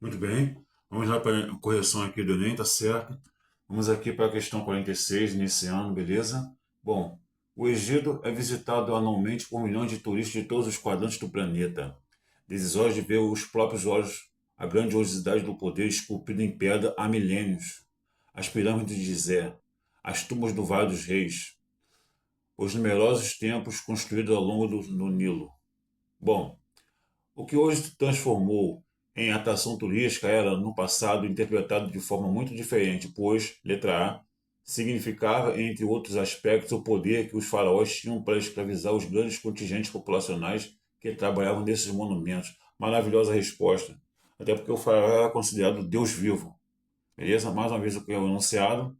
Muito bem. Vamos lá para a correção aqui do Enem, tá certo? Vamos aqui para a questão 46, iniciando, beleza? Bom, o Egito é visitado anualmente por milhões de turistas de todos os quadrantes do planeta, desejosos de ver os próprios olhos a grandiosidade do poder esculpido em pedra há milênios. As pirâmides de Gizé, as tumbas do Vale dos Reis, os numerosos templos construídos ao longo do Nilo. Bom, o que hoje se transformou em atração turística era, no passado, interpretado de forma muito diferente, pois, letra A, significava, entre outros aspectos, o poder que os faraós tinham para escravizar os grandes contingentes populacionais que trabalhavam nesses monumentos. Maravilhosa resposta. Até porque o faraó era considerado Deus vivo. Beleza? Mais uma vez o que é o enunciado.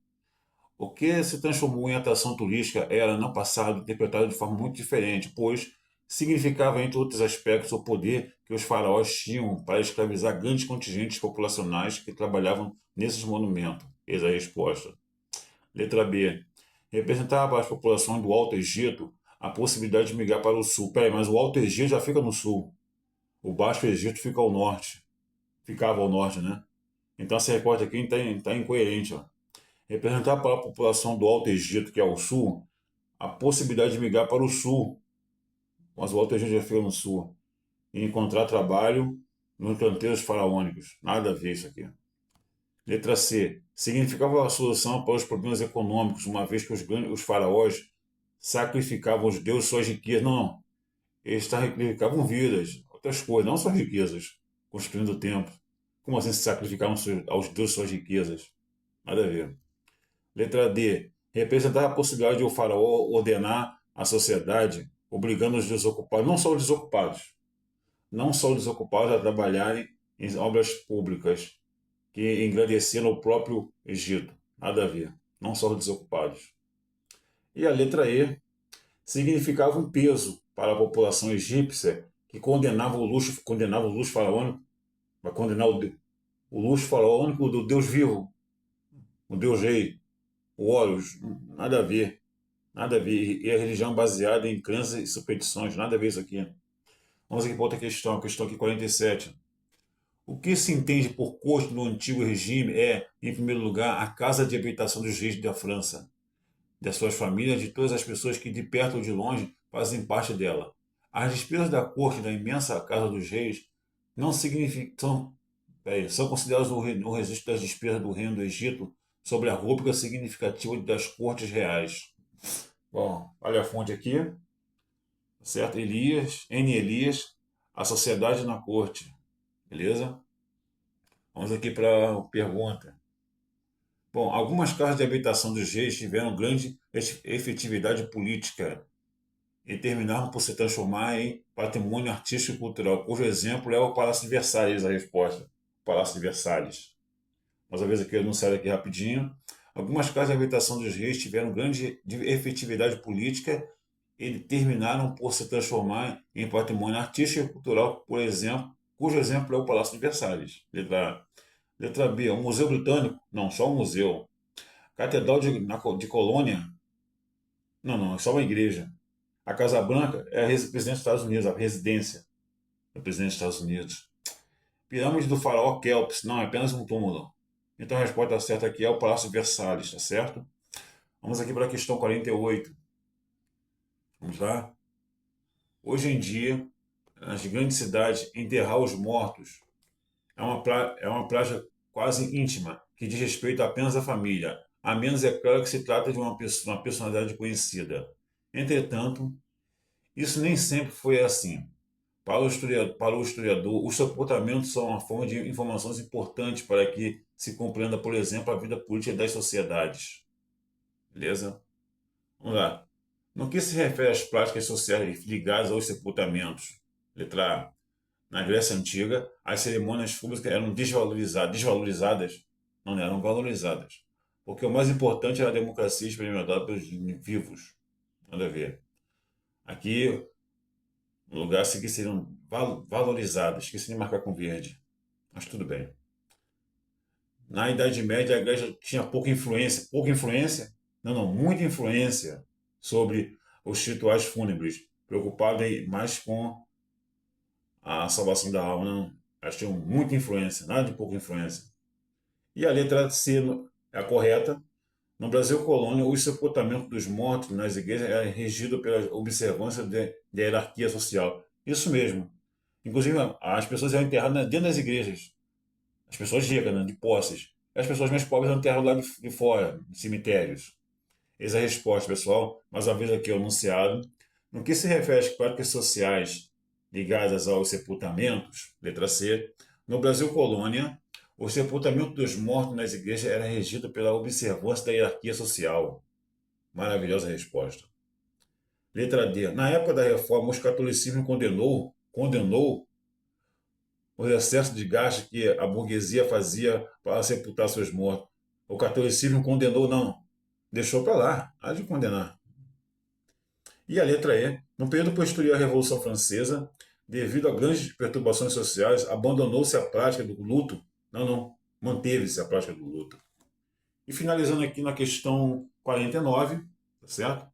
O que se transformou em atração turística era, no passado, interpretado de forma muito diferente, pois significava, entre outros aspectos, o poder que os faraós tinham para escravizar grandes contingentes populacionais que trabalhavam nesses monumentos. Eis a resposta. Letra B. Representava para as populações do Alto Egito a possibilidade de migrar para o sul. Peraí, mas o Alto Egito já fica no sul. O Baixo Egito fica ao norte. Ficava ao norte, né? Então essa resposta aqui está incoerente. Ó. Representar para a população do Alto Egito, que é o sul, a possibilidade de migrar para o sul, mas o Alto Egito já fica no sul, e encontrar trabalho nos canteiros faraônicos. Nada a ver isso aqui. Letra C. Significava a solução para os problemas econômicos, uma vez que os faraós sacrificavam os deuses suas riquezas. Não, não. Eles sacrificavam vidas, outras coisas, não suas riquezas, construindo o templo. Como assim se sacrificavam aos deuses suas riquezas? Nada a ver. Letra D. Representar a possibilidade de o faraó ordenar a sociedade, obrigando os desocupados, não só os desocupados a trabalharem em obras públicas que engrandeceram o próprio Egito. Nada a ver. Não só os desocupados. E a letra E significava um peso para a população egípcia que condenava o luxo faraônico, vai condenar o luxo faraônico do Deus vivo, o Deus rei, o Horus. Nada a ver. Nada a ver. E a religião baseada em crenças e superstições. Nada a ver isso aqui. Vamos aqui para outra questão. A questão aqui 47. O que se entende por corte no antigo regime é, em primeiro lugar, a casa de habitação dos reis da França, das suas famílias, de todas as pessoas que de perto ou de longe fazem parte dela. As despesas da corte da imensa casa dos reis não significam, são consideradas no registro das despesas do reino do Egito sobre a rúbrica significativa das cortes reais. Bom, olha a fonte aqui, certo? Elias, a sociedade na corte, beleza? Vamos aqui para a pergunta. Bom, algumas casas de habitação dos reis tiveram grande efetividade política e terminaram por se transformar em patrimônio artístico e cultural, cujo exemplo é o Palácio de Versalhes, a resposta. Palácio de Versalhes. Mais uma vez aqui, anunciado aqui rapidinho. Algumas casas de habitação dos reis tiveram grande efetividade política e terminaram por se transformar em patrimônio artístico e cultural, por exemplo, cujo exemplo é o Palácio de Versalhes. Letra A. Letra B. O Museu Britânico? Não, só um museu. Catedral de Colônia? Não, não, é só uma igreja. A Casa Branca é a presidência dos Estados Unidos, a residência do presidente dos Estados Unidos. Pirâmide do Faraó Kelps? Não, é apenas um túmulo. Então a resposta certa aqui é o Palácio de Versalhes, tá certo? Vamos aqui para a questão 48. Vamos lá? Hoje em dia, nas grandes cidades, enterrar os mortos é uma prática quase íntima, que diz respeito apenas à família, a menos é claro que se trata de uma personalidade conhecida. Entretanto, isso nem sempre foi assim. Para o historiador, os sepultamentos são uma forma de informações importantes para que se compreenda, por exemplo, a vida política das sociedades. Beleza? Vamos lá. No que se refere às práticas sociais ligadas aos sepultamentos? Letra A. Na Grécia Antiga, as cerimônias públicas eram desvalorizadas, não eram valorizadas, porque o mais importante era a democracia experimentada pelos vivos. Nada a ver. Aqui, no lugar que seriam valorizadas, esqueci de marcar com verde, mas tudo bem. Na Idade Média, a igreja tinha pouca influência, não, não, muita influência sobre os rituais fúnebres, preocupada mais com a salvação da alma. Não. Elas tinham muita influência, nada de pouca influência. E a letra C é a correta. No Brasil colônia, o sepultamento dos mortos nas igrejas era regido pela observância da hierarquia social. Isso mesmo. Inclusive, as pessoas eram enterradas dentro das igrejas. As pessoas ricas, né, de posses. As pessoas mais pobres eram enterradas lá de fora, em cemitérios. Eis a resposta, pessoal. Mais uma vez aqui o enunciado. No que se refere às práticas sociais ligadas aos sepultamentos, letra C, no Brasil colônia, o sepultamento dos mortos nas igrejas era regido pela observância da hierarquia social. Maravilhosa resposta. Letra D. Na época da reforma, o catolicismo condenou os excessos de gasto que a burguesia fazia para sepultar seus mortos. O catolicismo condenou, não. Deixou para lá, há de condenar. E a letra E. No período posterior à Revolução Francesa, devido a grandes perturbações sociais, abandonou-se a prática do luto. Não, manteve-se a prática do luto. E finalizando aqui na questão 49, tá certo?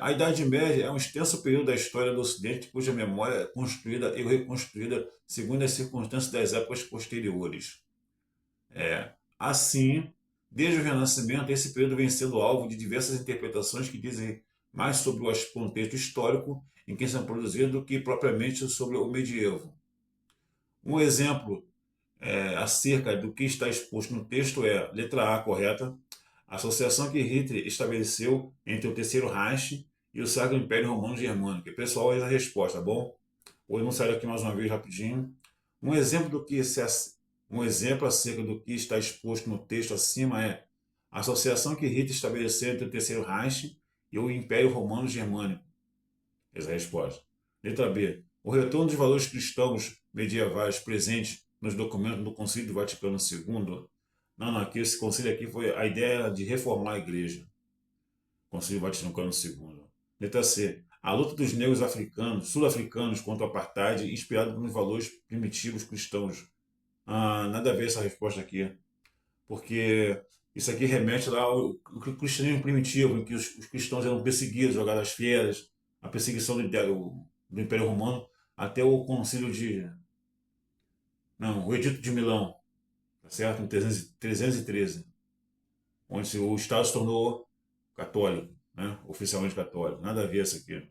A Idade Média é um extenso período da história do Ocidente cuja memória é construída e reconstruída segundo as circunstâncias das épocas posteriores. Assim, desde o Renascimento, esse período vem sendo alvo de diversas interpretações que dizem mais sobre o contexto histórico em que são produzidos do que propriamente sobre o medievo. Um exemplo acerca do que está exposto no texto é, letra A, correta, a associação que Hitler estabeleceu entre o Terceiro Reich e o Sacro Império Romano Germânico. E, pessoal, essa é a resposta, tá bom? Vou enunciar aqui mais uma vez rapidinho. Um exemplo do que um exemplo acerca do que está exposto no texto acima é a associação que Hitler estabeleceu entre o Terceiro Reich e o Império Romano Germânico. Essa é a resposta. Letra B. O retorno dos valores cristãos medievais presentes nos documentos do Concílio do Vaticano II. Não, aqui esse concílio aqui foi a ideia de reformar a igreja. Concílio Vaticano II. Letra C. A luta dos negros africanos, sul-africanos contra o apartheid, inspirada nos valores primitivos cristãos. Nada a ver essa resposta aqui, porque isso aqui remete lá ao cristianismo primitivo, em que os cristãos eram perseguidos, jogados às feras, a perseguição do Império Romano, até o concílio de... Não, o Edito de Milão, tá certo? Em 313, onde o Estado se tornou católico, né? Oficialmente católico. Nada a ver isso aqui.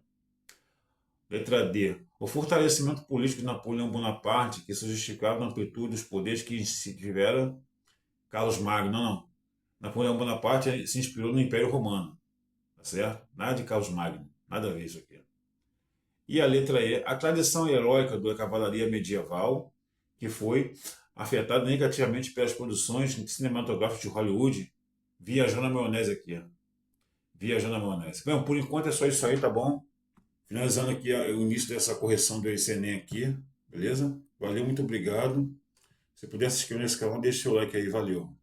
Letra D. O fortalecimento político de Napoleão Bonaparte, que se justificava na amplitude dos poderes que se tivera Carlos Magno. Não. Napoleão Bonaparte se inspirou no Império Romano. Tá certo? Nada de Carlos Magno. Nada a ver isso aqui. E a letra E. A tradição heróica da cavalaria medieval, que foi afetada negativamente pelas produções cinematográficas de Hollywood, viajou na maionese aqui. Viajando na maionese. Bom, por enquanto é só isso aí, tá bom? Finalizando aqui o início dessa correção do Enem aqui, beleza? Valeu, muito obrigado. Se puder se inscrever nesse canal, deixa o seu like aí, valeu.